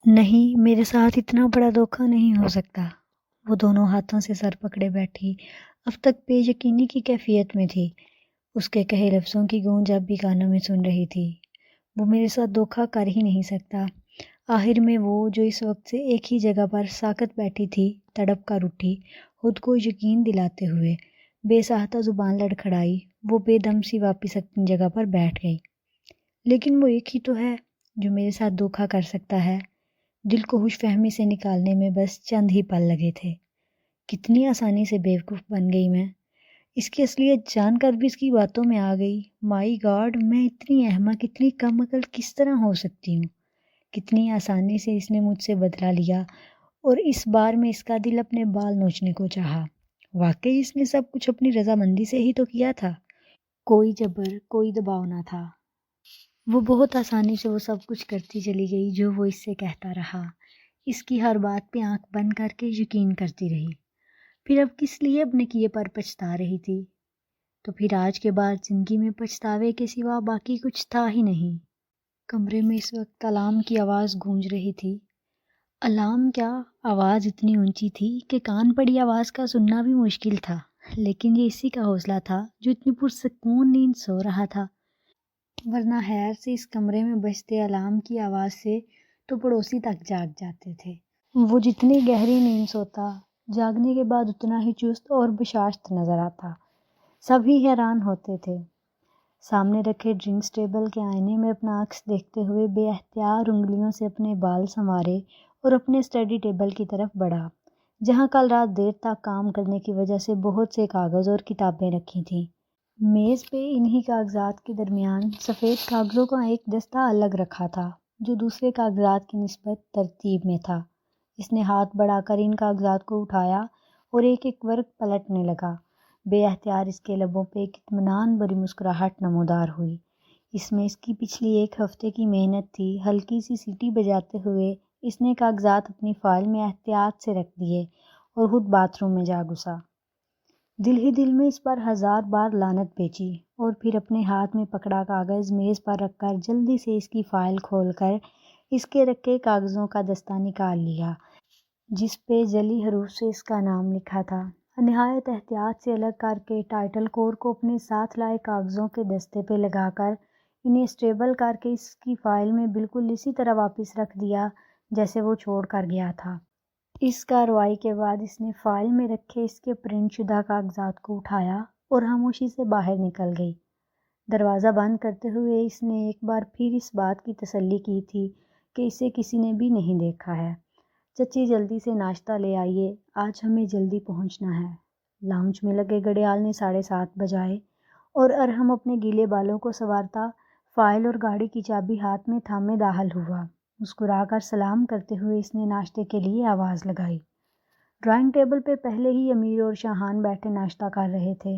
نہیں، میرے ساتھ اتنا بڑا دھوکہ نہیں ہو سکتا۔ وہ دونوں ہاتھوں سے سر پکڑے بیٹھی اب تک بے یقینی کی کیفیت میں تھی۔ اس کے کہے لفظوں کی گونج اب بھی کانوں میں سن رہی تھی۔ وہ میرے ساتھ دھوکہ کر ہی نہیں سکتا۔ آخر میں وہ جو اس وقت سے ایک ہی جگہ پر ساکت بیٹھی تھی تڑپ کر اٹھی، خود کو یقین دلاتے ہوئے بے ساختہ زبان لڑکھڑائی۔ وہ بے دم سی واپس اپنی جگہ پر بیٹھ گئی۔ لیکن وہ ایک ہی تو ہے جو میرے ساتھ دھوکہ کر سکتا ہے۔ دل کو ہوش فہمی سے نکالنے میں بس چند ہی پل لگے تھے۔ کتنی آسانی سے بیوقوف بن گئی میں۔ اس کی اصلیت جان کر بھی اس کی باتوں میں آ گئی۔ مائی گاڈ، میں اتنی احمق، اتنی کم عقل کس طرح ہو سکتی ہوں؟ کتنی آسانی سے اس نے مجھ سے بدلہ لیا اور اس بار میں اس کا دل اپنے بال نوچنے کو چاہا۔ واقعی اس نے سب کچھ اپنی رضامندی سے ہی تو کیا تھا۔ کوئی جبر، کوئی دباؤ نہ تھا۔ وہ بہت آسانی سے وہ سب کچھ کرتی چلی گئی جو وہ اس سے کہتا رہا۔ اس کی ہر بات پہ آنکھ بند کر کے یقین کرتی رہی۔ پھر اب کس لیے اپنے کیے پر پچھتا رہی تھی؟ تو پھر آج کے بعد زندگی میں پچھتاوے کے سوا باقی کچھ تھا ہی نہیں۔ کمرے میں اس وقت الارم کی آواز گونج رہی تھی۔ الارم کیا، آواز اتنی اونچی تھی کہ کان پڑی آواز کا سننا بھی مشکل تھا، لیکن یہ اسی کا حوصلہ تھا جو اتنی پرسکون نیند سو رہا تھا۔ ورنہ خیر سے اس کمرے میں بجتے الارم کی آواز سے تو پڑوسی تک جاگ جاتے تھے۔ وہ جتنی گہری نیند سوتا، جاگنے کے بعد اتنا ہی چست اور بشاشت نظر آتا۔ سبھی حیران ہوتے تھے۔ سامنے رکھے ڈرنکس ٹیبل کے آئینے میں اپنا عکس دیکھتے ہوئے بے اختیار انگلیوں سے اپنے بال سنوارے اور اپنے اسٹڈی ٹیبل کی طرف بڑھا، جہاں کل رات دیر تک کام کرنے کی وجہ سے بہت سے کاغذ اور کتابیں رکھی تھیں۔ میز پہ انہی کاغذات کے درمیان سفید کاغذوں کا ایک دستہ الگ رکھا تھا جو دوسرے کاغذات کی نسبت ترتیب میں تھا۔ اس نے ہاتھ بڑھا کر ان کاغذات کو اٹھایا اور ایک ایک ورق پلٹنے لگا۔ بے اختیار اس کے لبوں پہ ایک اطمینان بھری مسکراہٹ نمودار ہوئی۔ اس میں اس کی پچھلی ایک ہفتے کی محنت تھی۔ ہلکی سی سیٹی بجاتے ہوئے اس نے کاغذات اپنی فائل میں احتیاط سے رکھ دیے اور خود باتھ روم میں جا گھسا۔ دل ہی دل میں اس پر 1000 بار لعنت بیچی اور پھر اپنے ہاتھ میں پکڑا کاغذ میز پر رکھ کر جلدی سے اس کی فائل کھول کر اس کے رکھے کاغذوں کا دستہ نکال لیا جس پہ جلی حروف سے اس کا نام لکھا تھا۔ نہایت احتیاط سے الگ کر کے ٹائٹل کور کو اپنے ساتھ لائے کاغذوں کے دستے پہ لگا کر انہیں اسٹیبل کر کے اس کی فائل میں بالکل اسی طرح واپس رکھ دیا جیسے وہ چھوڑ کر گیا تھا۔ اس کارروائی کے بعد اس نے فائل میں رکھے اس کے پرنٹ شدہ کاغذات کو اٹھایا اور خاموشی سے باہر نکل گئی۔ دروازہ بند کرتے ہوئے اس نے ایک بار پھر اس بات کی تسلی کی تھی کہ اسے کسی نے بھی نہیں دیکھا ہے۔ چچی جلدی سے ناشتہ لے آئیے، آج ہمیں جلدی پہنچنا ہے۔ لاؤنج میں لگے گھڑیال نے 7:30 بجائے اور ارحم اپنے گیلے بالوں کو سنوارتا فائل اور گاڑی کی چابی ہاتھ میں تھامے داخل ہوا۔ مسکرا کر سلام کرتے ہوئے اس نے ناشتے کے لیے آواز لگائی۔ ڈرائنگ ٹیبل پہ پہلے ہی امیر اور شاہان بیٹھے ناشتہ کر رہے تھے۔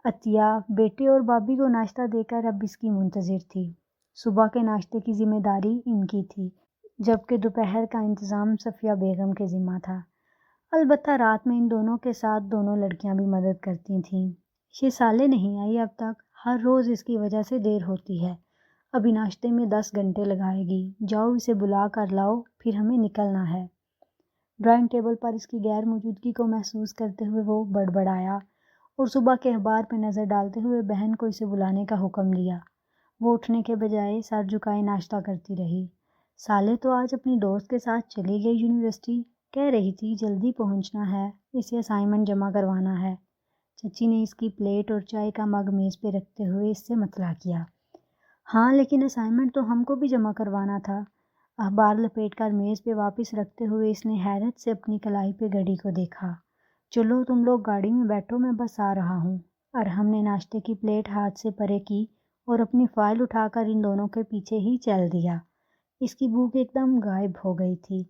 عطیہ بیٹے اور بابی کو ناشتہ دے کر اب اس کی منتظر تھی۔ صبح کے ناشتے کی ذمہ داری ان کی تھی جبکہ دوپہر کا انتظام صفیہ بیگم کے ذمہ تھا۔ البتہ رات میں ان دونوں کے ساتھ دونوں لڑکیاں بھی مدد کرتی تھیں۔ یہ سالے نہیں آئی اب تک، ہر روز اس کی وجہ سے دیر ہوتی ہے۔ ابھی ناشتے میں 10 گھنٹے لگائے گی۔ جاؤ اسے بلا کر لاؤ، پھر ہمیں نکلنا ہے۔ ڈرائنگ ٹیبل پر اس کی غیر موجودگی کو محسوس کرتے ہوئے وہ بڑبڑایا اور صبح کے اخبار پہ نظر ڈالتے ہوئے بہن کو اسے بلانے کا حکم دیا۔ وہ اٹھنے کے بجائے سر جھکائے ناشتہ کرتی رہی۔ سالے تو آج اپنی دوست کے ساتھ چلی گئی یونیورسٹی، کہہ رہی تھی جلدی پہنچنا ہے، اسے اسائنمنٹ جمع کروانا ہے۔ چچی نے اس کی پلیٹ اور چائے کا مگ میز پہ رکھتے ہوئے اس سے مطلع کیا۔ ہاں لیکن اسائنمنٹ تو ہم کو بھی جمع کروانا تھا۔ اخبار لپیٹ کر میز پہ واپس رکھتے ہوئے اس نے حیرت سے اپنی کلائی پہ گھڑی کو دیکھا۔ چلو تم لوگ گاڑی میں بیٹھو، میں بس آ رہا ہوں۔ ارحم نے ناشتے کی پلیٹ ہاتھ سے پرے کی اور اپنی فائل اٹھا کر ان دونوں کے پیچھے ہی چل دیا۔ اس کی بھوک ایک دم غائب ہو گئی تھی۔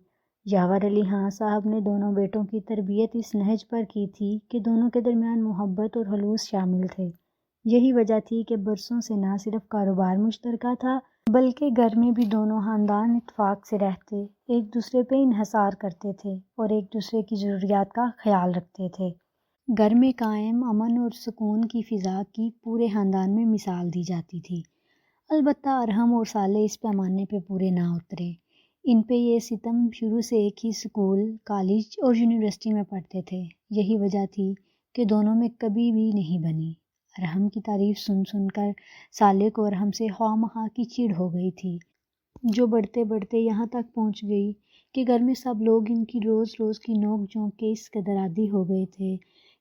یاور علی خان صاحب نے دونوں بیٹوں کی تربیت اس نہج پر کی تھی کہ دونوں کے درمیان محبت اور خلوص شامل تھے۔ یہی وجہ تھی کہ برسوں سے نہ صرف کاروبار مشترکہ تھا بلکہ گھر میں بھی دونوں خاندان اتفاق سے رہتے، ایک دوسرے پہ انحصار کرتے تھے اور ایک دوسرے کی ضروریات کا خیال رکھتے تھے۔ گھر میں قائم امن اور سکون کی فضا کی پورے خاندان میں مثال دی جاتی تھی۔ البتہ ارحم اور سالے اس پیمانے پہ پورے نہ اترے۔ ان پہ یہ ستم شروع سے ایک ہی اسکول، کالج اور یونیورسٹی میں پڑھتے تھے۔ یہی وجہ تھی کہ دونوں میں کبھی بھی نہیں بنی۔ ارحم کی تعریف سن سن کر صالح کو ارحم سے خواہ مخواہ کی چڑ ہو گئی تھی، جو بڑھتے بڑھتے یہاں تک پہنچ گئی کہ گھر میں سب لوگ ان کی روز روز کی نوک جھونک کے اس قدر عادی ہو گئے تھے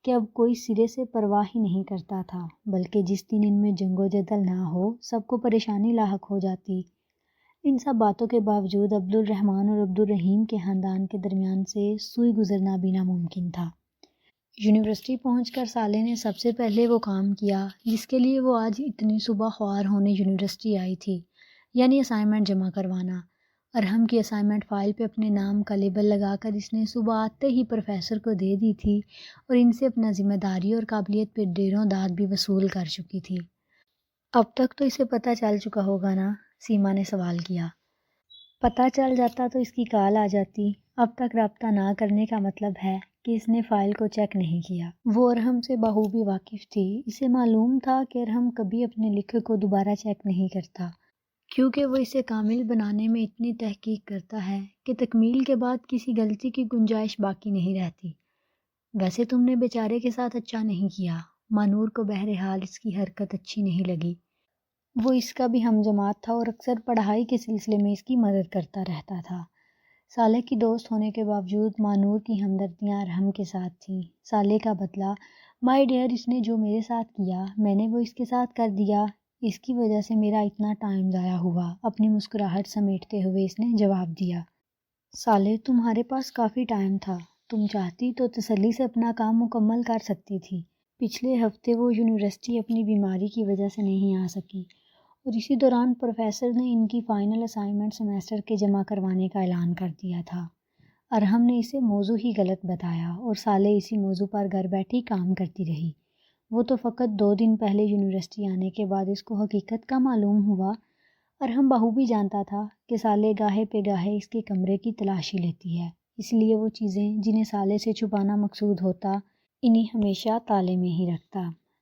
کہ اب کوئی سرے سے پرواہ ہی نہیں کرتا تھا، بلکہ جس دن ان میں جنگ و جدل نہ ہو سب کو پریشانی لاحق ہو جاتی۔ ان سب باتوں کے باوجود عبد الرحمن اور عبد الرحیم کے خاندان کے درمیان سے سوئی گزرنا بھی ناممکن تھا۔ یونیورسٹی پہنچ کر صالح نے سب سے پہلے وہ کام کیا جس کے لیے وہ آج اتنی صبح خوار ہونے یونیورسٹی آئی تھی، یعنی اسائنمنٹ جمع کروانا۔ ارحم کی اسائنمنٹ فائل پہ اپنے نام کا لیبل لگا کر اس نے صبح آتے ہی پروفیسر کو دے دی تھی اور ان سے اپنا ذمہ داری اور قابلیت پہ ڈیروں داد بھی وصول کر چکی تھی۔ اب تک تو اسے پتہ چل چکا ہوگا نا؟ سیما نے سوال کیا۔ پتہ چل جاتا تو اس کی کال آ جاتی۔ اب تک رابطہ نہ کرنے کا مطلب ہے کہ اس نے فائل کو چیک نہیں کیا۔ وہ ارحم سے بخوبی واقف تھی۔ اسے معلوم تھا کہ ارحم کبھی اپنے لکھے کو دوبارہ چیک نہیں کرتا، کیونکہ وہ اسے کامل بنانے میں اتنی تحقیق کرتا ہے کہ تکمیل کے بعد کسی غلطی کی گنجائش باقی نہیں رہتی۔ ویسے تم نے بیچارے کے ساتھ اچھا نہیں کیا۔ مانور کو بہرحال اس کی حرکت اچھی نہیں لگی۔ وہ اس کا بھی ہم جماعت تھا اور اکثر پڑھائی کے سلسلے میں اس کی مدد کرتا رہتا تھا۔ صالح کی دوست ہونے کے باوجود مانور کی ہمدردیاں ارحم کے ساتھ تھیں۔ صالح کا بدلہ، مائی ڈیئر، اس نے جو میرے ساتھ کیا میں نے وہ اس کے ساتھ کر دیا، اس کی وجہ سے میرا اتنا ٹائم ضائع ہوا، اپنی مسکراہٹ سمیٹتے ہوئے اس نے جواب دیا۔ صالح، تمہارے پاس کافی ٹائم تھا، تم چاہتی تو تسلی سے اپنا کام مکمل کر سکتی تھی۔ پچھلے ہفتے وہ یونیورسٹی اپنی بیماری کی وجہ سے نہیں آ سکی اور اسی دوران پروفیسر نے ان کی فائنل اسائنمنٹ سیمیسٹر کے جمع کروانے کا اعلان کر دیا تھا۔ ارحم نے اسے موضوع ہی غلط بتایا اور صالح اسی موضوع پر گھر بیٹھی کام کرتی رہی۔ وہ تو فقط 2 دن پہلے یونیورسٹی آنے کے بعد اس کو حقیقت کا معلوم ہوا۔ ارحم بخوبی جانتا تھا کہ صالح گاہے پہ گاہے اس کے کمرے کی تلاشی لیتی ہے، اس لیے وہ چیزیں جنہیں صالح سے چھپانا مقصود ہوتا انہیں ہمیشہ تالے میں ہی رکھتا،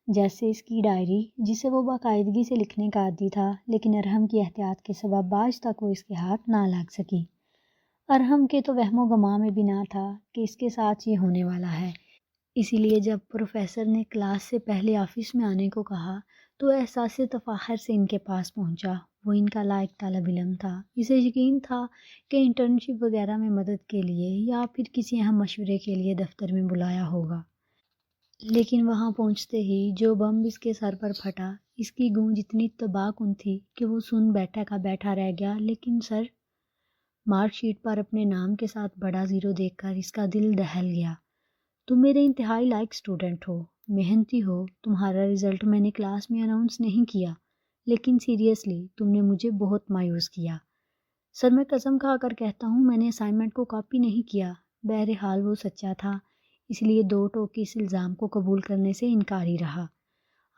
جیسے اس کی ڈائری جسے وہ باقاعدگی سے لکھنے کا عادی تھا، لیکن ارحم کی احتیاط کے سبب آج تک وہ اس کے ہاتھ نہ لگ سکی۔ ارحم کے تو وہم و گمان میں بھی نہ تھا کہ اس کے ساتھ یہ ہونے والا ہے، اسی لیے جب پروفیسر نے کلاس سے پہلے آفس میں آنے کو کہا تو احساس تفاخر سے ان کے پاس پہنچا۔ وہ ان کا لائق طالب علم تھا، اسے یقین تھا کہ انٹرنشپ وغیرہ میں مدد کے لیے یا پھر کسی اہم مشورے کے لیے دفتر میں بلایا ہوگا، لیکن وہاں پہنچتے ہی جو بم اس کے سر پر پھٹا، اس کی گونج اتنی تباہ کن تھی کہ وہ سن بیٹھا کا بیٹھا رہ گیا۔ لیکن سر، مارک شیٹ پر اپنے نام کے ساتھ بڑا زیرو دیکھ کر اس کا دل دہل گیا۔ تم میرے انتہائی لائق اسٹوڈنٹ ہو، محنتی ہو، تمہارا رزلٹ میں نے کلاس میں اناؤنس نہیں کیا، لیکن سیریسلی تم نے مجھے بہت مایوس کیا۔ سر، میں قسم کھا کر کہتا ہوں میں نے اسائنمنٹ کو کاپی نہیں کیا۔ بہرحال وہ سچا تھا، اس لیے 2 ٹوک اس الزام کو قبول کرنے سے انکار ہی رہا۔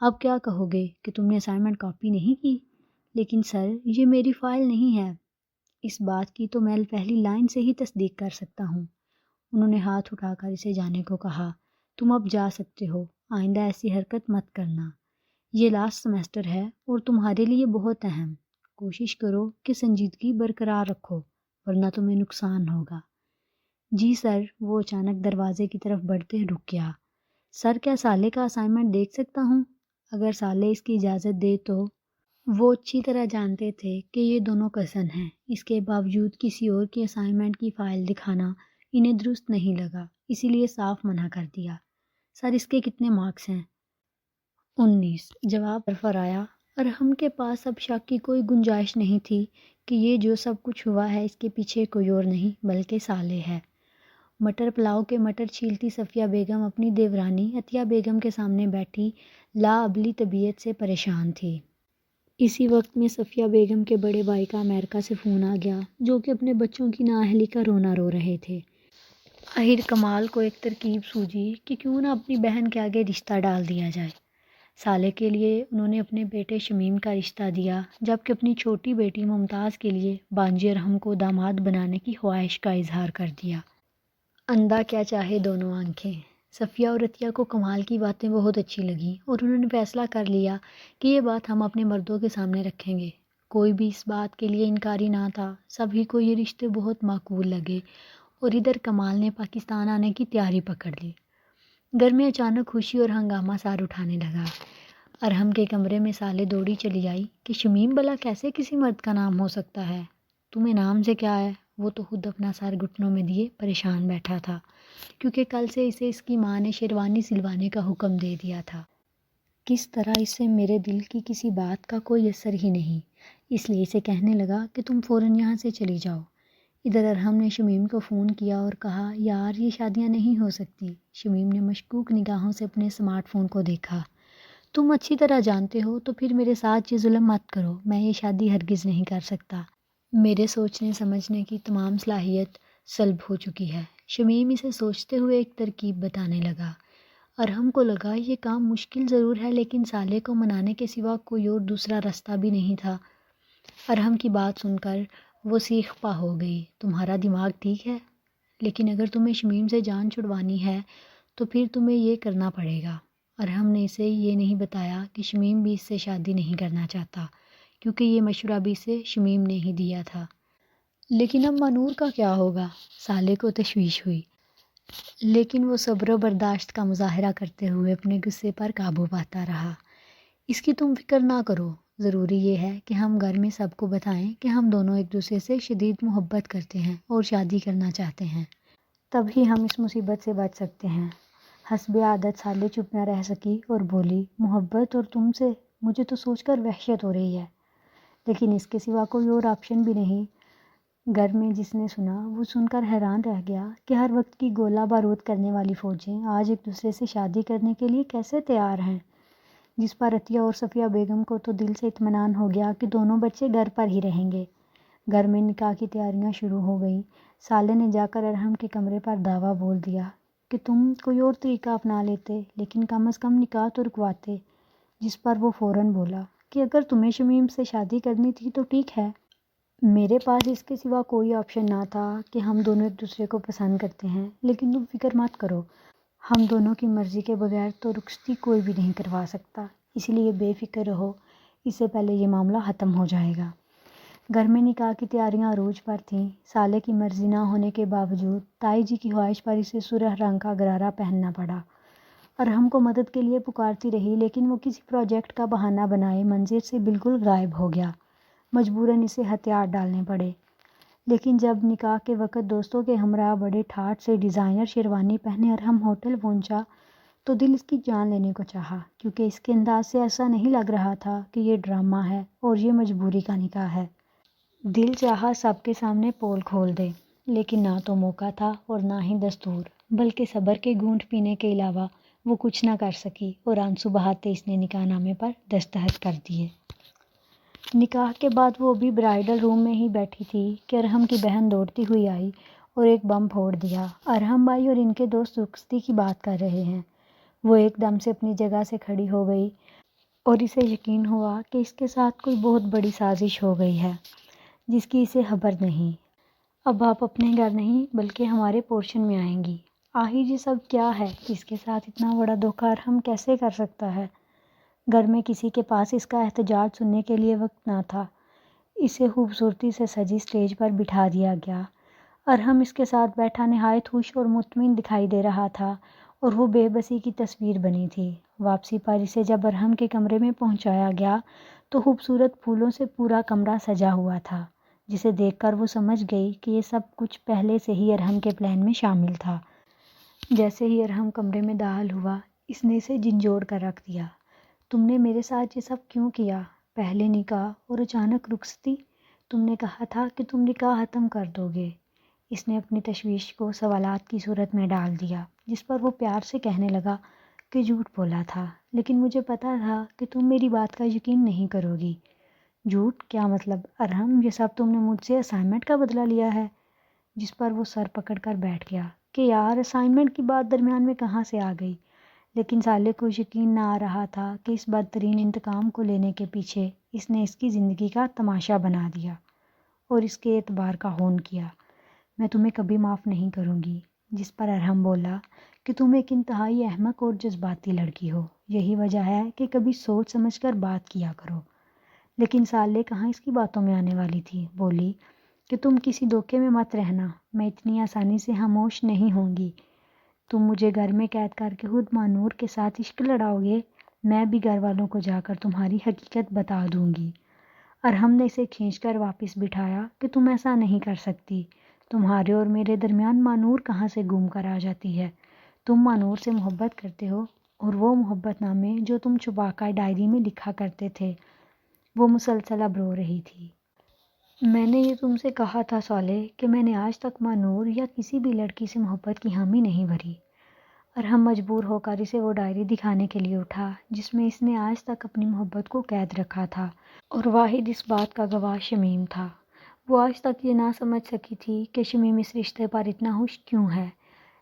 اب کیا کہو گے کہ تم نے اسائنمنٹ کاپی نہیں کی؟ لیکن سر، یہ میری فائل نہیں ہے۔ اس بات کی تو میں پہلی لائن سے ہی تصدیق کر سکتا ہوں۔ انہوں نے ہاتھ اٹھا کر اسے جانے کو کہا۔ تم اب جا سکتے ہو، آئندہ ایسی حرکت مت کرنا۔ یہ لاسٹ سیمیسٹر ہے اور تمہارے لیے بہت اہم۔ کوشش کرو کہ سنجیدگی برقرار رکھو، ورنہ تمہیں نقصان ہوگا۔ جی سر۔ وہ اچانک دروازے کی طرف بڑھتے رک گیا۔ سر، کیا صالح کا اسائنمنٹ دیکھ سکتا ہوں؟ اگر صالح اس کی اجازت دے تو۔ وہ اچھی طرح جانتے تھے کہ یہ دونوں کزن ہیں، اس کے باوجود کسی اور کی اسائنمنٹ کی فائل دکھانا انہیں درست نہیں لگا، اسی لیے صاف منع کر دیا۔ سر، اس کے کتنے مارکس ہیں؟ 19۔ جواب سرفر آیا۔ ارحم کے پاس اب شک کی کوئی گنجائش نہیں تھی کہ یہ جو سب کچھ ہوا ہے اس کے پیچھے کوئی اور نہیں بلکہ صالح ہے۔ مٹر پلاؤ کے مٹر چھیلتی صفیہ بیگم اپنی دیورانی عطیہ بیگم کے سامنے بیٹھی لاابلی طبیعت سے پریشان تھی۔ اسی وقت میں صفیہ بیگم کے بڑے بھائی کا امریکہ سے فون آ گیا، جو کہ اپنے بچوں کی نااہلی کا رونا رو رہے تھے۔ آخر کمال کو ایک ترکیب سوجی کہ کیوں نہ اپنی بہن کے آگے رشتہ ڈال دیا جائے۔ صالح کے لیے انہوں نے اپنے بیٹے شمیم کا رشتہ دیا، جبکہ اپنی چھوٹی بیٹی ممتاز کے لیے بانجی ارحم کو داماد بنانے کی خواہش کا اظہار کر دیا۔ اندھا کیا چاہے دونوں آنکھیں۔ صفیہ اور عطیہ کو کمال کی باتیں بہت اچھی لگیں اور انہوں نے فیصلہ کر لیا کہ یہ بات ہم اپنے مردوں کے سامنے رکھیں گے۔ کوئی بھی اس بات کے لیے انکاری نہ تھا، سبھی کو یہ رشتے بہت معقول لگے، اور ادھر کمال نے پاکستان آنے کی تیاری پکڑ لی۔ گھر میں اچانک خوشی اور ہنگامہ سار اٹھانے لگا۔ ارحم کے کمرے میں سالے دوڑی چلی آئی کہ شمیم بلا کیسے کسی مرد کا نام ہو سکتا ہے؟ تمہیں نام سے کیا ہے؟ وہ تو خود اپنا سر گھٹنوں میں دیے پریشان بیٹھا تھا، کیونکہ کل سے اسے اس کی ماں نے شیروانی سلوانے کا حکم دے دیا تھا۔ کس طرح اسے میرے دل کی کسی بات کا کوئی اثر ہی نہیں، اس لیے اسے کہنے لگا کہ تم فوراً یہاں سے چلی جاؤ۔ ادھر ارحم نے شمیم کو فون کیا اور کہا یار یہ شادیاں نہیں ہو سکتی۔ شمیم نے مشکوک نگاہوں سے اپنے اسمارٹ فون کو دیکھا۔ تم اچھی طرح جانتے ہو تو پھر میرے ساتھ یہ ظلم مت کرو، میں یہ شادی ہرگز نہیں کر سکتا۔ میرے سوچنے سمجھنے کی تمام صلاحیت سلب ہو چکی ہے۔ شمیم اسے سوچتے ہوئے ایک ترکیب بتانے لگا۔ ارحم کو لگا یہ کام مشکل ضرور ہے، لیکن سالے کو منانے کے سوا کوئی اور دوسرا رستہ بھی نہیں تھا۔ ارحم کی بات سن کر وہ سیخ پا ہو گئی۔ تمہارا دماغ ٹھیک ہے، لیکن اگر تمہیں شمیم سے جان چھڑوانی ہے تو پھر تمہیں یہ کرنا پڑے گا۔ ارحم نے اسے یہ نہیں بتایا کہ شمیم بھی اس سے شادی نہیں کرنا چاہتا، کیونکہ یہ مشورہ بھی اسے شمیم نے ہی دیا تھا۔ لیکن اب نور کا کیا ہوگا؟ سالے کو تشویش ہوئی، لیکن وہ صبر و برداشت کا مظاہرہ کرتے ہوئے اپنے غصے پر قابو پاتا رہا۔ اس کی تم فکر نہ کرو، ضروری یہ ہے کہ ہم گھر میں سب کو بتائیں کہ ہم دونوں ایک دوسرے سے شدید محبت کرتے ہیں اور شادی کرنا چاہتے ہیں، تبھی ہم اس مصیبت سے بچ سکتے ہیں۔ حسب عادت سالے چپ نہ رہ سکی اور بولی محبت اور تم سے مجھے تو سوچ کر وحشت ہو رہی ہے، لیکن اس کے سوا کوئی اور آپشن بھی نہیں۔ گھر میں جس نے سنا وہ سن کر حیران رہ گیا کہ ہر وقت کی گولہ بارود کرنے والی فوجیں آج ایک دوسرے سے شادی کرنے کے لیے کیسے تیار ہیں، جس پر عطیہ اور صفیہ بیگم کو تو دل سے اطمینان ہو گیا کہ دونوں بچے گھر پر ہی رہیں گے۔ گھر میں نکاح کی تیاریاں شروع ہو گئیں۔ سالے نے جا کر ارحم کے کمرے پر دعویٰ بول دیا کہ تم کوئی اور طریقہ اپنا لیتے، لیکن کم از کم نکاح تو رکواتے، جس پر وہ فوراً بولا کہ اگر تمہیں شمیم سے شادی کرنی تھی تو ٹھیک ہے، میرے پاس اس کے سوا کوئی آپشن نہ تھا کہ ہم دونوں ایک دوسرے کو پسند کرتے ہیں، لیکن تم فکر مت کرو، ہم دونوں کی مرضی کے بغیر تو رخصتی کوئی بھی نہیں کروا سکتا، اس لیے بے فکر رہو، اس سے پہلے یہ معاملہ ختم ہو جائے گا۔ گھر میں نکاح کی تیاریاں عروج پر تھیں۔ سالے کی مرضی نہ ہونے کے باوجود تائی جی کی خواہش پر اسے سرخ رنگ کا غرارہ پہننا پڑا۔ ارحم کو مدد کے لیے پکارتی رہی، لیکن وہ کسی پروجیکٹ کا بہانہ بنائے منظر سے بالکل غائب ہو گیا۔ مجبوراً اسے ہتھیار ڈالنے پڑے۔ لیکن جب نکاح کے وقت دوستوں کے ہمراہ بڑے ٹھاٹ سے ڈیزائنر شیروانی پہنے ارحم ہوٹل پہنچا تو دل اس کی جان لینے کو چاہا، کیونکہ اس کے انداز سے ایسا نہیں لگ رہا تھا کہ یہ ڈرامہ ہے اور یہ مجبوری کا نکاح ہے۔ دل چاہا سب کے سامنے پول کھول دے، لیکن نہ تو موقع تھا اور نہ ہی دستور، بلکہ صبر کے گھونٹ پینے کے علاوہ وہ کچھ نہ کر سکی اور آنسو بہاتے اس نے نکاح نامے پر دستخط کر دیے۔ نکاح کے بعد وہ ابھی برائڈل روم میں ہی بیٹھی تھی کہ ارحم کی بہن دوڑتی ہوئی آئی اور ایک بم پھوڑ دیا۔ ارحم بھائی اور ان کے دوست رخصتی کی بات کر رہے ہیں۔ وہ ایک دم سے اپنی جگہ سے کھڑی ہو گئی اور اسے یقین ہوا کہ اس کے ساتھ کوئی بہت بڑی سازش ہو گئی ہے جس کی اسے خبر نہیں۔ اب آپ اپنے گھر نہیں بلکہ ہمارے پورشن میں آئیں گی۔ آہی یہ سب کیا ہے؟ اس کے ساتھ اتنا بڑا دھوکہ ارحم کیسے کر سکتا ہے؟ گھر میں کسی کے پاس اس کا احتجاج سننے کے لیے وقت نہ تھا۔ اسے خوبصورتی سے سجی اسٹیج پر بٹھا دیا گیا۔ ارحم اس کے ساتھ بیٹھا نہایت خوش اور مطمئن دکھائی دے رہا تھا اور وہ بے بسی کی تصویر بنی تھی۔ واپسی پر اسے جب ارحم کے کمرے میں پہنچایا گیا تو خوبصورت پھولوں سے پورا کمرہ سجا ہوا تھا، جسے دیکھ کر وہ سمجھ گئی کہ یہ سب کچھ پہلے سے ہی ارحم کے پلان میں شامل تھا۔ جیسے ہی ارحم کمرے میں داخل ہوا اس نے اسے جھنجھوڑ کر رکھ دیا۔ تم نے میرے ساتھ یہ سب کیوں کیا؟ پہلے نکاح اور اچانک رخصتی؟ تم نے کہا تھا کہ تم نکاح ختم کر دو گے۔ اس نے اپنی تشویش کو سوالات کی صورت میں ڈال دیا، جس پر وہ پیار سے کہنے لگا کہ جھوٹ بولا تھا، لیکن مجھے پتا تھا کہ تم میری بات کا یقین نہیں کرو گی۔ جھوٹ؟ کیا مطلب؟ ارحم یہ سب تم نے مجھ سے اسائنمنٹ کا بدلہ لیا ہے؟ جس پر وہ سر پکڑ کر بیٹھ گیا کہ یار اسائنمنٹ کی بات درمیان میں کہاں سے آ گئی؟ لیکن سالے کو یقین نہ آ رہا تھا کہ اس بدترین انتقام کو لینے کے پیچھے اس نے اس کی زندگی کا تماشا بنا دیا اور اس کے اعتبار کا ہون کیا۔ میں تمہیں کبھی معاف نہیں کروں گی۔ جس پر ارحم بولا کہ تم ایک انتہائی احمق اور جذباتی لڑکی ہو، یہی وجہ ہے کہ کبھی سوچ سمجھ کر بات کیا کرو۔ لیکن صالح کہاں اس کی باتوں میں آنے والی تھی۔ بولی کہ تم کسی دھوکے میں مت رہنا، میں اتنی آسانی سے خاموش نہیں ہوں گی۔ تم مجھے گھر میں قید کر کے خود مانور کے ساتھ عشق لڑاؤ گے، میں بھی گھر والوں کو جا کر تمہاری حقیقت بتا دوں گی۔ ارحم نے اسے کھینچ کر واپس بٹھایا کہ تم ایسا نہیں کر سکتی، تمہارے اور میرے درمیان مانور کہاں سے گم کر آ جاتی ہے؟ تم مانور سے محبت کرتے ہو، اور وہ محبت نامے جو تم چھپا کر ڈائری میں لکھا کرتے تھے۔ وہ مسلسل اب رو رہی تھی۔ میں نے یہ تم سے کہا تھا صالح کہ میں نے آج تک مانور یا کسی بھی لڑکی سے محبت کی حامی نہیں بھری۔ ارحم مجبور ہو کر اسے وہ ڈائری دکھانے کے لیے اٹھا جس میں اس نے آج تک اپنی محبت کو قید رکھا تھا، اور واحد اس بات کا گواہ شمیم تھا۔ وہ آج تک یہ نہ سمجھ سکی تھی کہ شمیم اس رشتے پر اتنا خوش کیوں ہے،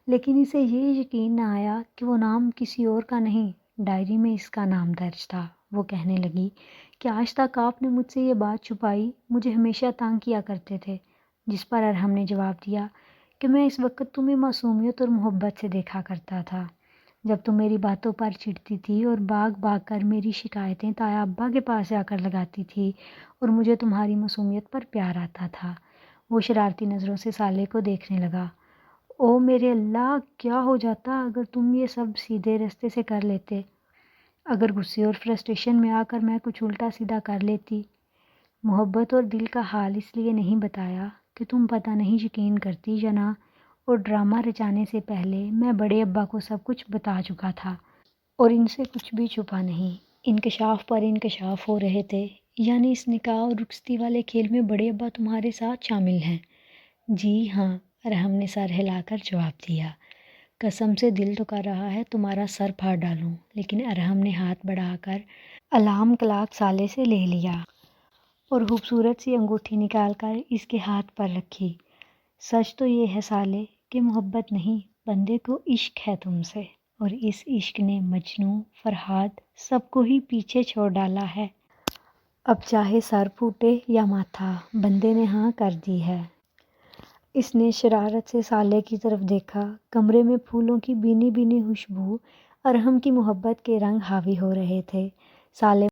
لیکن اسے یہ یقین نہ آیا کہ وہ نام کسی اور کا نہیں، ڈائری میں اس کا نام درج تھا۔ وہ کہنے لگی کہ آج تک آپ نے مجھ سے یہ بات چھپائی، مجھے ہمیشہ تنگ کیا کرتے تھے۔ جس پر ارحم نے جواب دیا کہ میں اس وقت تمہیں معصومیت اور محبت سے دیکھا کرتا تھا، جب تم میری باتوں پر چڑھتی تھی اور بھاگ بھاگ کر میری شکایتیں تایا ابا کے پاس جا کر لگاتی تھی، اور مجھے تمہاری معصومیت پر پیار آتا تھا۔ وہ شرارتی نظروں سے صالح کو دیکھنے لگا۔ او میرے اللہ، کیا ہو جاتا اگر تم یہ سب سیدھے راستے سے کر لیتے، اگر غصے اور فرسٹریشن میں آ کر میں کچھ الٹا سیدھا کر لیتی۔ محبت اور دل کا حال اس لیے نہیں بتایا کہ تم پتہ نہیں یقین کرتی یا نہ، اور ڈرامہ رچانے سے پہلے میں بڑے ابا کو سب کچھ بتا چکا تھا، اور ان سے کچھ بھی چھپا نہیں۔ انکشاف پر انکشاف ہو رہے تھے، یعنی اس نکاح اور رخصتی والے کھیل میں بڑے ابا تمہارے ساتھ شامل ہیں؟ جی ہاں، ارحم نے سر ہلا کر جواب دیا۔ قسم سے دل تو کر رہا ہے تمہارا سر پھاڑ ڈالوں، لیکن ارحم نے ہاتھ بڑھا کر الارم کلاک صالح سے لے لیا اور خوبصورت سی انگوٹھی نکال کر اس کے ہاتھ پر رکھی۔ سچ تو یہ ہے صالح کہ محبت نہیں، بندے کو عشق ہے تم سے، اور اس عشق نے مجنوں، فرحاد سب کو ہی پیچھے چھوڑ ڈالا ہے۔ اب چاہے سر پھوٹے یا ماتھا، بندے نے ہاں کر دی ہے۔ اس نے شرارت سے صالح کی طرف دیکھا۔ کمرے میں پھولوں کی بھینی بھینی خوشبو، ارحم کی محبت کے رنگ حاوی ہو رہے تھے۔ صالح